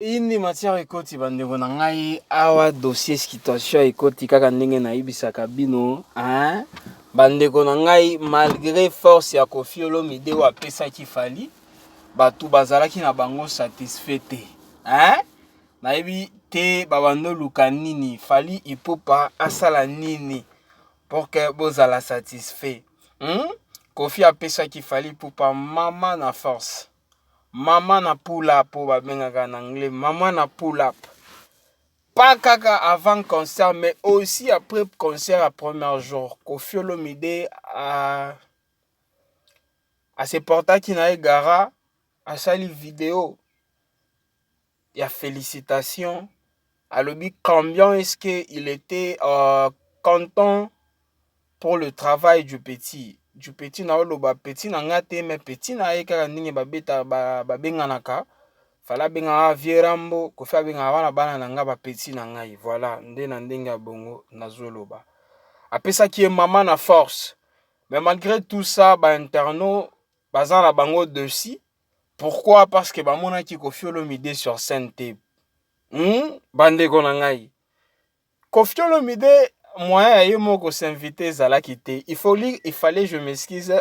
Ini matière ekoti bandeko na ngai awa dossier situation ekoti kaka ndenge nayebisaka bino hein? Bandeko na ngai malgré force ya Koffi Olomide oyo apesaki Fally bato bazalaki na bango satisfait te hein? Nayebi te babando luka nini Fally Ipupa asala nini pour que bozala satisfait Koffi apesaki Fally Ipupa mama na force. Maman na pull up pour babengaka en anglais. Maman na pull up. Pas kaka avant concert, mais aussi après concert à premier jour. Koffi Olomide a se porta qui n'a gara a sali vidéo. Il y a félicitations. À l'objet combien est-ce qu'il était content pour le travail du petit. Du petit na oloba petit na ngate mais petit na eka ndenge babeta babenganaka fala benga vierambo Koffi benga wana bana na nga ba petit na ngai voilà nde na ndenge bongo nazoloba apesa ki maman na force mais malgré tout ça ba interno baza na bango dessus. Pourquoi? Parce que bamona ki Koffi Olomide sur scène te bandeko na ngai Koffi Olomide moyen ya moko s'inviter zala kité. Il fallait je m'excuse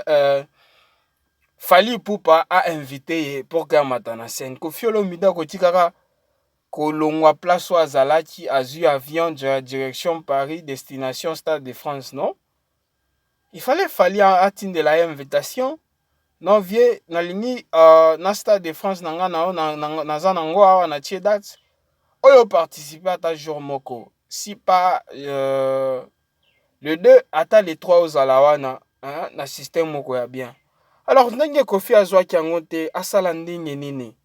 Fally Ipupa a invité pour gamata na scène. Koffi Olomide ko tikaka kolongwa place wa zalaki azu avion de direction Paris destination Stade de France non? Il fallait Fally atteindre la invitation. Non vie na lingi na Stade de France nanga na za nango awa na tie date. Oyo participer à jour moko. Si pas le 2 ata le 3 aux alawana hein, na système moko ya bien. Alors ndenge Koffi azwaki yango te asala ndenge nini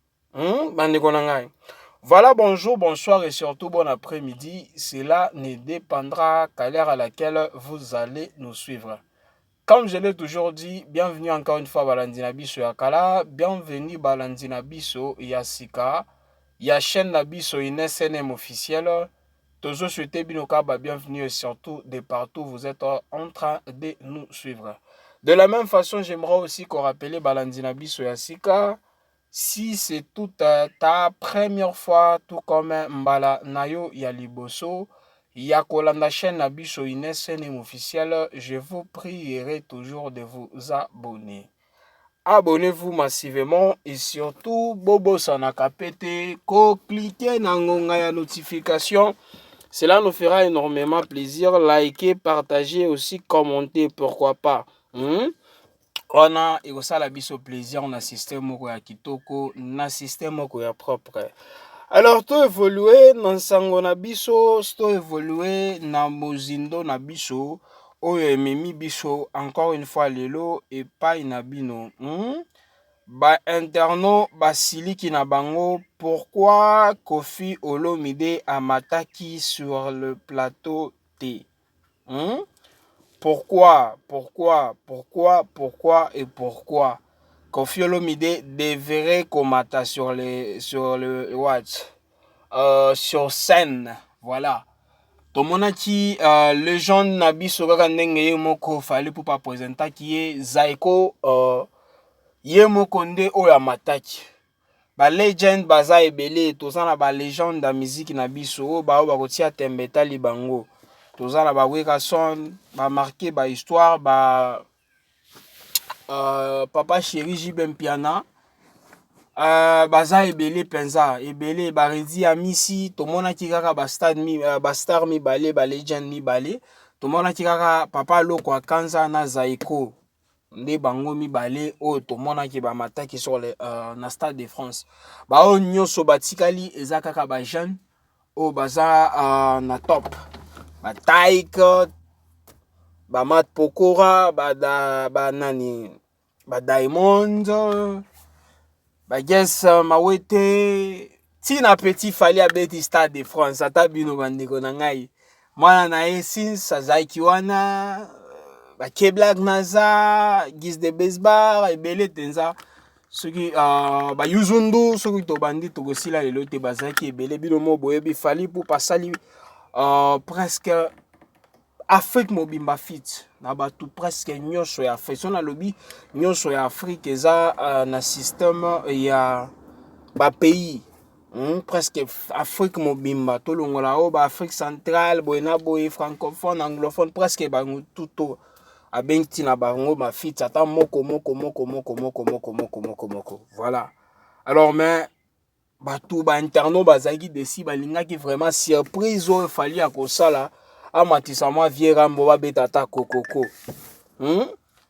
bandeko na ngai. Voilà, bonjour, bonsoir et surtout bon après-midi. Cela ne dépendra qu'à l'heure à laquelle vous allez nous suivre. Comme je l'ai toujours dit, bienvenue encore une fois Balandina Biso Yakala, bienvenue Balandina Biso Yasika, ya chaîne Nabiso SNM officielle. Toujours souhaiter Binokaba bienvenue et surtout de partout vous êtes en train de nous suivre. De la même façon, j'aimerais aussi qu'on rappelle Balandina Biso Yasika. Si c'est toute ta première fois, tout comme Mbala Nayo Yaliboso, Yakolanda chaîne Nabiso SNM officielle, je vous prierai toujours de vous abonner. Abonnez-vous massivement et surtout, Bobo Sanakapete, cliquez dans la notification. Cela nous fera énormément plaisir. Likez, partagez, aussi commenter, pourquoi pas. On a et ça la biso plaisir, on a système moko ya kitoko, na système moko ya propre. Alors to évoluer dans sango na biso, to évoluer na mozindo na biso, oyo ememi biso encore une fois lelo et pas inabino. Ba interno basiliki na bango pourquoi Koffi Olomide amataki sur le plateau T. Pourquoi Koffi Olomide devrait commenter sur scène, voilà. Tomonaki légende nabiso kaka ndenge moko Fally Ipupa présenter qui est Zaiko ye moko nde oyo amataki. Ba legend baza ebele tozana ba légende da musique na biso ba bakotia tembeta libango. Tozana ba weka son ba marqué ba histoire ba papa chéri Jibem Piana baza ebele penza ebele ba redi amisi tomonaki kaka ba star mibale ba legend mibale tomonaki kaka papa Loko Akanza na Zaiko nde bango mibale oyo tomonaki ba mataki sur le na Stade de France ba o nyoso batikali eza kaka ba jeune oyo baza na top ba Taika ba Mat Pokora ba nani ba Diamond ba Guess Mawete tina petit Fally abeti Stade de France ata bino bandeko na ngai mwana na ye since azaki wana ba K-Black naza Guise de Besbar ebele tenza soki ba Yuzundu soki to bandi to kosila lelo te bazaki ebele bino mo boyebi Fally Ipupa sali presque Afrique mobimba fit na batu presque nyonso ya Afrique so na lobi nyonso ya Afrique eza na système ya ba pays presque Afrique mobimba to longola o ba Afrique centrale boyena boye francophone anglophone presque bango tuto abengti na bango ma fit ata moko voilà. Alors mais bato ba interno bazaki desi balingaki vraiment surprise o fali ya kosala amatisa mwa vie rambo babeta ta kokoko.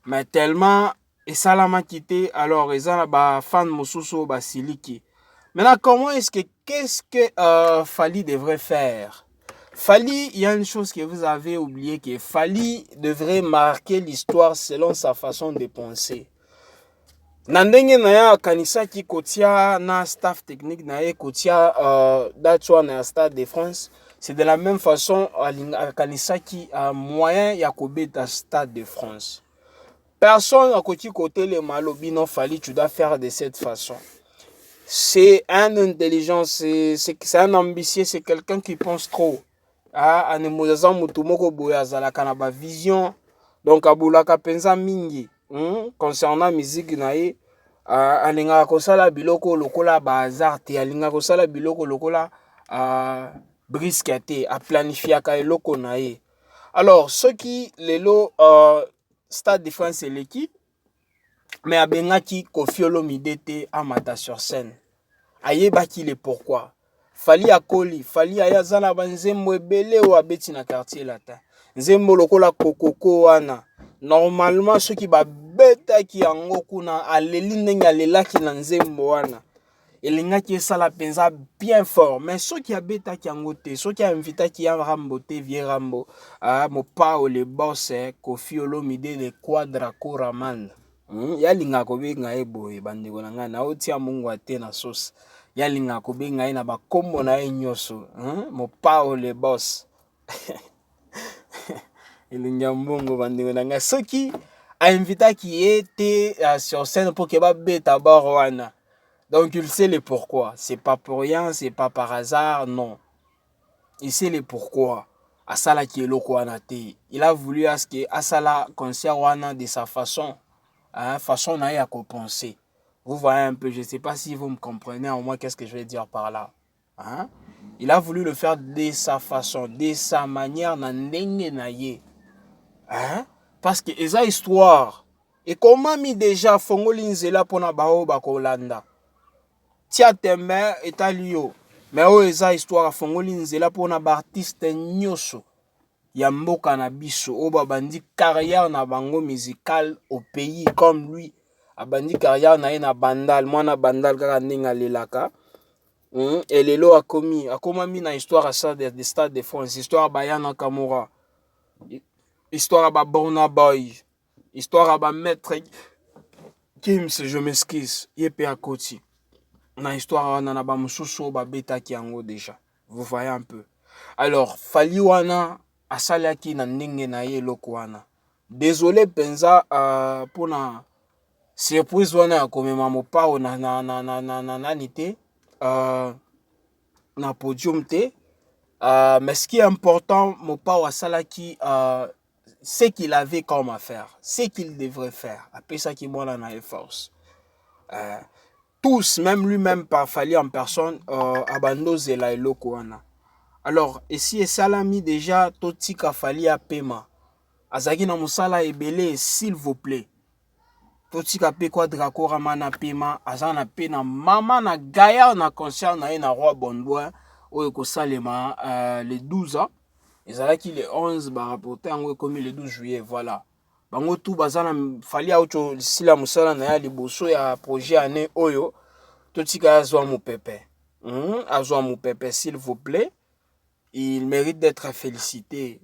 Mais tellement esalamaki te, alors ezana ba fan mosusu basiliki. Maintenant, qu'est-ce que Fali devrait faire? Fali, il y a une chose que vous avez oublié, que Fali devrait marquer l'histoire selon sa façon de penser. Nandenge naya kanisa ki kotia na staff technique na kotia datwa na Stade de France, c'est de la même façon kanisa ki moyen ya kobeta Stade de France. Personne à côté le malobi non Fali, tu dois faire de cette façon. C'est un intelligent, c'est un ambitieux, c'est quelqu'un qui pense trop. Ah, vision. Donc, abulaka penza mingi. Concernant musique nae, alinga kosala biloko lokola bazar te, alinga kosala biloko lokola brisquette, a planifier ka eloko nae. Alors, ceux qui lelo Stade de France c'est l'équipe. Mais abengaki Koffi Olomide te amata sur scène. Ayebaki le pourquoi. Fali akoli, fali ayazana banzembo ebele o abeti na quartier latin. Nzembo lokola kokoko wana. Normalement ceux qui ba beta ki yango kuna aleli ndenge alelaki na nzembo wana. Elingaki esala penza bien fort, mais ceux qui abeta ki yango te, ceux qui invita ki ya Rambo te vie Rambo, Mopao le boss Koffi Olomide le quadra Koraman. Yalinga kobenga eboye bandeko na nga na otia mungu ate na sauce. Yalinga kobenga na bakombo na nyoso, Mopao le boss. Ilinga mbongo bandeko na nga soki a invité qui était sur scène pour que ba beta barwana. Donc il sait le pourquoi, c'est pas pour rien, c'est pas par hasard, non. Il sait le pourquoi. Asala qui est loko anate. Il a voulu à ce que Asala concert wana de sa façon. Façon à penser. Vous voyez un peu, je ne sais pas si vous me comprenez au moins qu'est-ce que je vais dire par là. Il a voulu le faire de sa façon, de sa manière, parce que esa histoire. Et comment mi déjà fongoli nzela pona bao bakolanda. Tia tembe etalio. Mais o esa histoire fongoli nzela pona ba artiste nyoso. Ya mboka na biso o babandi carrière na bango musical au pays comme lui abandi carrière na bandal mwana bandal kaka ndinga lelaka elelo akomami na histoire ça de Stade de France, histoire Bayana Kamura, histoire ba Borna Boy, histoire ba Maître Kims, je m'excuse yepe akoti na histoire na ba mususu ba beta ki yango déjà, vous voyez un peu. Alors Fali wana asalaki na ndenge na ye eloko wana. Désolé penza pona surprise wana ya komema Mopao nani te na podium te. Mais ce qui est important, Mopao asalaki ce qu'il avait comme à faire, ce qu'il devrait faire. Après ça qui moi na force. Tous, même lui-même par Fali en personne, abandozela eloko wana. Alors, ici et salami déjà totika Fali a paiement. Azaki na musala ebele s'il vous plaît. Totika pe quadra Koraman paiement, azana pe na mama na Gaillard na concert na na Roi Bondouin oyo ko salema le 12 ans. Ezalaki le 11 ba rapporter ngo comme le 12 juillet, voilà. Bango tout bazana Fali auto sila musala na ya liboso ya projet année oyo totika azwa mu pepe. Azwa mu pepe s'il vous plaît. Il mérite d'être félicité,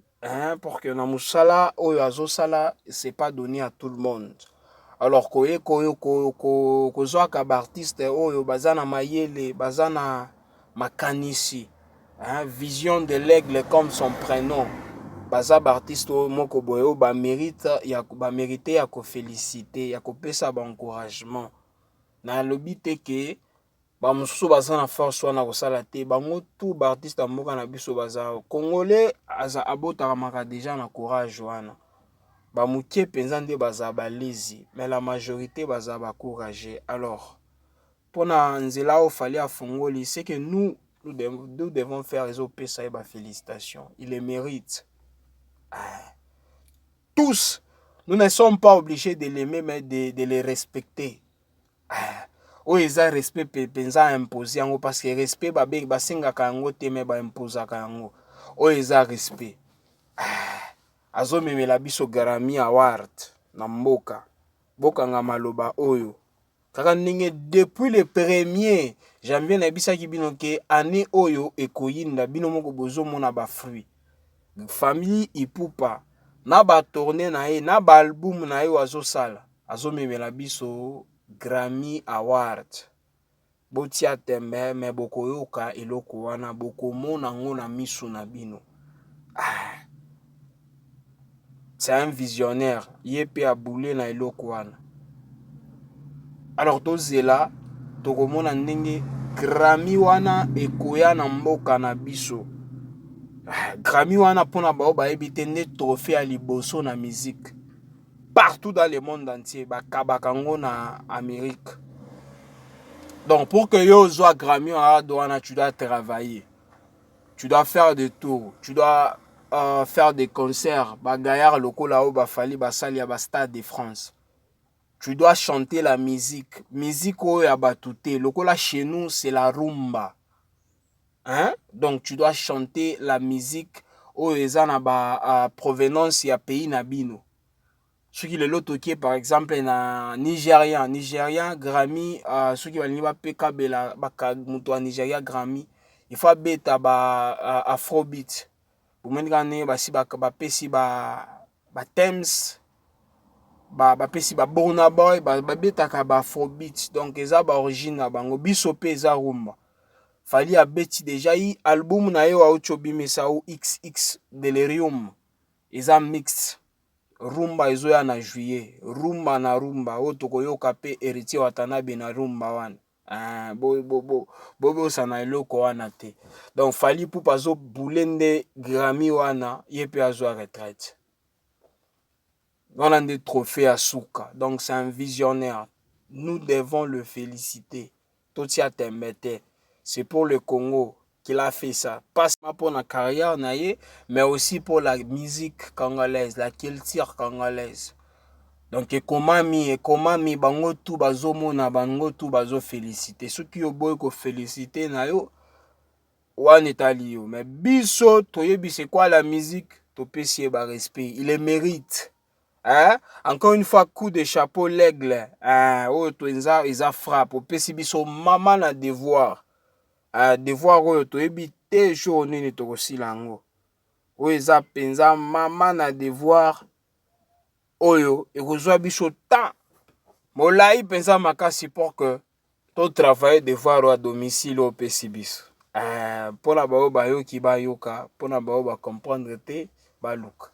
pour que Namusala Oyazo Sala, c'est pas donné à tout le monde. Alors koye kozoa artiste oyo bazana mayele bazana makanisi, vision de l'aigle comme son prénom. Baza artiste moko boyo ba mérite ya ko féliciter, ya ko pesa ba encouragement. Na lobite ke ba mususu baza na force wana kosala te bango tout ba artiste mboka na biso baza congolais aza abotaka maka déjà na courage wana ba mukie penza nde baza balezi mais la majorité baza ba courageux. Alors pour Nzela au fallait à Fongoli, c'est que nous devons faire les OP, ça et félicitations. Il les mérite. Tous, nous ne sommes pas obligés de l'aimer, mais de les respecter. Oui, ils ont respect penza imposé parce que respect basenga kango te me ba imposa kango. Oui, ils ont respect. Azo memela biso Grammy Award na mboka. Boka nga maloba oyo. Kaka ndenge depuis le premier janvier na bisa ki bino ke année oyo ekoyinda bino moko bozo mona ba fruit. Famille Ipupa na ba tourner na ye na ba album na ye wazo sala. Azo memela biso Grammy Award. Botia tembe me boko yoka eloko wana boko mona ngona misu na bino. C'est un visionnaire. Yépe a boulé na eloko wana. Alors tozela tokomona ndenge Grammy wana ekoya na mboka na biso. Grammy wana pona bao ba ebite nde trophée à liboso na musique. Partout dans le monde entier, bakabakango na Amérique. Donc pour que yo soit Grammy wana, tu dois travailler. Tu dois faire des tours, tu dois faire des concerts, bagayar lokola o ba fali ba sali ba Stade de France. Tu dois chanter la musique. Musique o ya batouté. Lokola chez nous, c'est la rumba. Hein? Donc tu dois chanter la musique o ezana ba provenance ya pays na bino. Ce qui est l'autre qui est par exemple na Nigérian Grammy, ce qui va ni ba peka bela ba muto Nigeria Grammy. Il faut beta ba afrobeat. Pour mener gagner ba si ba pesi ba Thames. Ba pesi ba Burna Boy ba betaka ba afrobeat. Donc eza ba origine na bango biso pe eza rumba. Fali a beti déjà i album na yo auchobi mesa ou XX Delirium. Eza mixed. Rumba ezo ya na juillet. Rumba na rumba o tokoyoka pe héritier Watanabe na rumba wana. Bobo sana eloko wana te. Donc fali pou pazo boulende Grammy wana yepe azo a retraite. On a des trophées à Souka. Donc c'est un visionnaire. Nous devons le féliciter. Totia Tembete. C'est pour le Congo qu'il a fait ça. Pas seulement pour la carrière, mais aussi pour la musique congolaise, la culture congolaise. Donc comment mi bango tout bazo mona bango tout bazo féliciter. Ceux qui ont beau ko féliciter na yo wan etali yo. Mais biso toyebi c'est quoi la musique? Topesi ba respect. Il le mérite. Hein? Encore une fois, coup de chapeau l'aigle. Oh, toenza isa frappe. Au pesi biso maman na devoir. Devoir oh to ebite jour nini to silango. Oh isa penza maman na devoir. Oyo et reçoit biso temps. Molai penza makasi pour que to travailler devoir à domicile au pesi biso. Pour la bao ba yo ki ba yoka, pour la bao ba comprendre te ba look.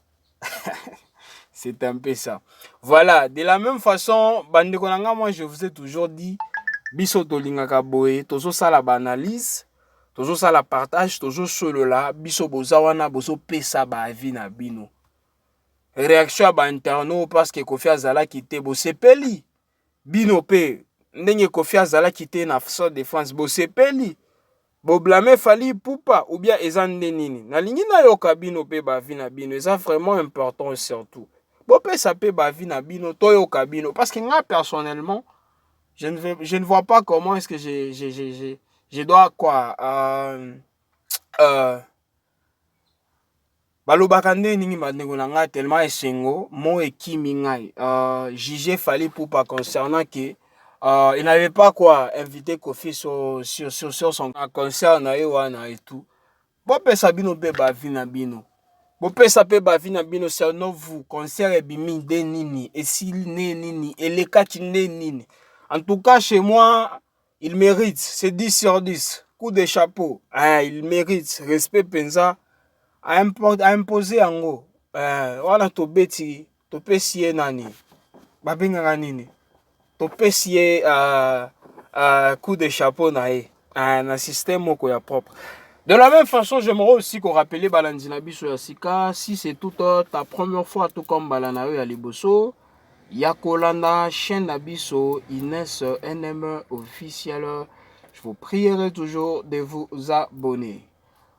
C'est un peu ça. Voilà, de la même façon, bande konanga, moi je vous ai toujours dit, biso tolingaka boye, tozo sala ba analyse, tozo sala partage, tozo solo la, biso boza wana bozo pesa ba avis na bino. Réaction ba interno parce que Kofi Azala kite bo sepeli. Bino pe, ndenge Kofi Azala kite na Stade de France bo sepeli. Bo blâmer Fally Ipupa ou bien ezande nini. Na lingi na yoka bino pe ba avis na bino, c'est vraiment important surtout. Bon, ça peut bavi na bino, toyo kabino. Parce que moi, personnellement, je ne vois pas comment est-ce que je dois quoi. Balobakande ningi bandeko na nga tellement esengo, mo ekimi ngai. Jugé Fally Ipupa concernant que il n'avait pas quoi invité Kofi sur son concert na wana et tout. Bon, ça bino pe bavi na bino. Bopesa pe bavina bino selon vous concert ebimi de nini esili nini elekati nini. En tout cas chez moi il mérite, c'est 10 sur 10. Coup de chapeau. Il mérite respect penza à imposer yango. Wana to beti to pesi nani. Babinga nini. To pesi coup de chapeau na e. Na système moko ya propre. De la même façon, j'aimerais aussi qu'on rappelle Balandina Biso Yasika. Si c'est toute ta première fois, tout comme Balanayo Yaliboso, Yakolanda, chaîne Abisso, Inès NM officiel. Je vous prierai toujours de vous abonner.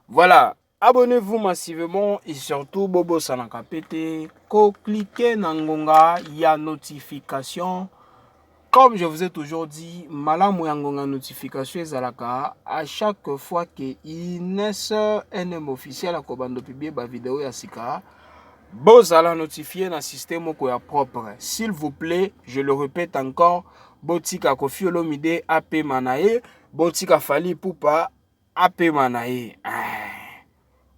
Voilà, abonnez-vous massivement et surtout Bobo Sanakapete. Cliquez dans Ngonga, il y a notification. Comme je vous ai toujours dit, malamu yangonga notification ezalaka à chaque fois que Inès NM officiel a kobando publier ba vidéo ya sika. Bozala notifié dans système moko ya propre. S'il vous plaît, je le répète encore, botika Koffi Olomide AP Manae, botika Fally Ipupa AP Manae.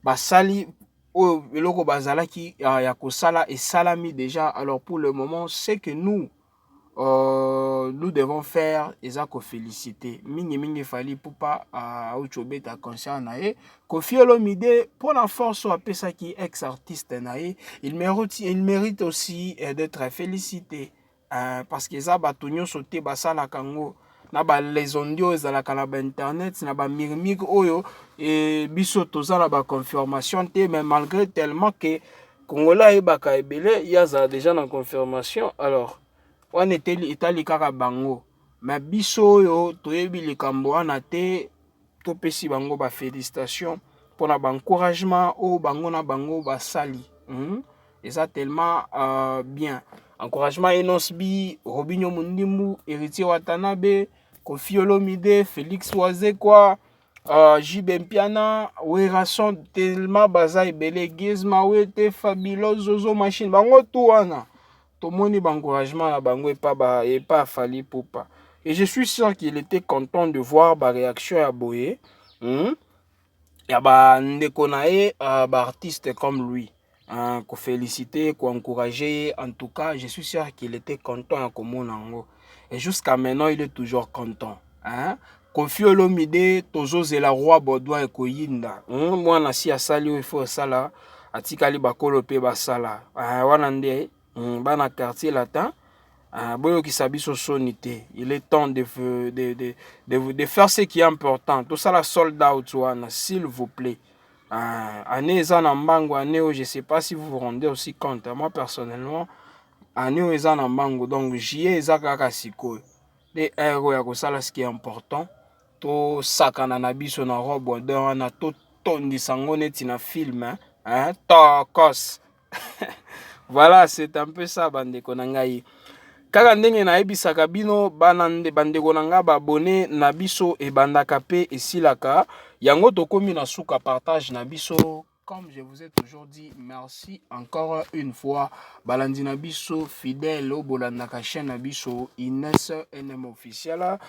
Basali o eloko bazalaki ya kosala et salami déjà. Alors pour le moment, c'est que nous devons faire ezako féliciter mingi Fally Ipupa a uchobeta concert nae Koffi Olomide pour la force ou apesa qui ex artiste nae il mérite aussi d'être félicité parce que ça batonyo sauté basala kango na ba les ondio ezalaka na ba internet na ba mirmik oyo et biso toza na ba confirmation te mais malgré tellement que Congolais ebaka ebele yaza déjà na confirmation. Alors on était itali kaka bango mais biso yo toyebi likambo wana te topesi bango ba félicitations pour na ba encouragement o bango na bango basali et ça tellement bien encouragement Enos Bi, Robinho Mundimbu, Héritier Watanabe, Koffi Olomide, Félix Wazekwa, JB Mpiana, Werason tellement baza ebele Gizma Wete, Fabilo Zozo Machine bango tout wana tout le monde encouragement à bango et pas Fally Ipupa. Et je suis sûr qu'il était content de voir la réaction à Boye. Il y a des artistes comme lui. Qu'on féliciter, qu'on encourager. En tout cas, je suis sûr qu'il était content à Komonango. Et jusqu'à maintenant, il est toujours content. Koffi Olomide, Tozo Zela Roi Baudouin et Koyinda. Moi, nasi a sali il faut ça là. Atikali bakolo pe basala. Wanande. Bana quartier latin, il est temps de faire ce qui est important. Tout ça, la sold out, s'il vous plaît. Année Zanambango, année où je ne sais pas si vous vous rendez aussi compte. Moi, personnellement, année où Zanambango, donc j'y ai Zakakasiko. Les héros, il y a ce qui est important. Tout ça, quand on a vu sur la robe, on a tout ton sangone na film. Tokos. Voilà, c'est un peu ça, bandeko nangai. Kaka ndenge na ebisaka bino banande bandeko nanga ba abonné na biso e bandaka pe esilaka. Yango tokomi na suka partage na biso. Comme je vous ai toujours dit, merci encore une fois. Balandi na biso fidèle au bolandaka chaîne na biso Inès NM officiel.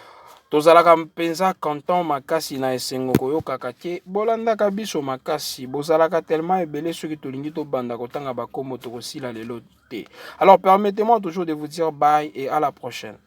Tozalaka mpenza content makasi na esengo koyokaka ke bolandaka biso makasi bozalaka tellement ebele soki tolingi tobanda kotanga bakomo tokosila lelo te. Alors permettez-moi toujours de vous dire bye et à la prochaine.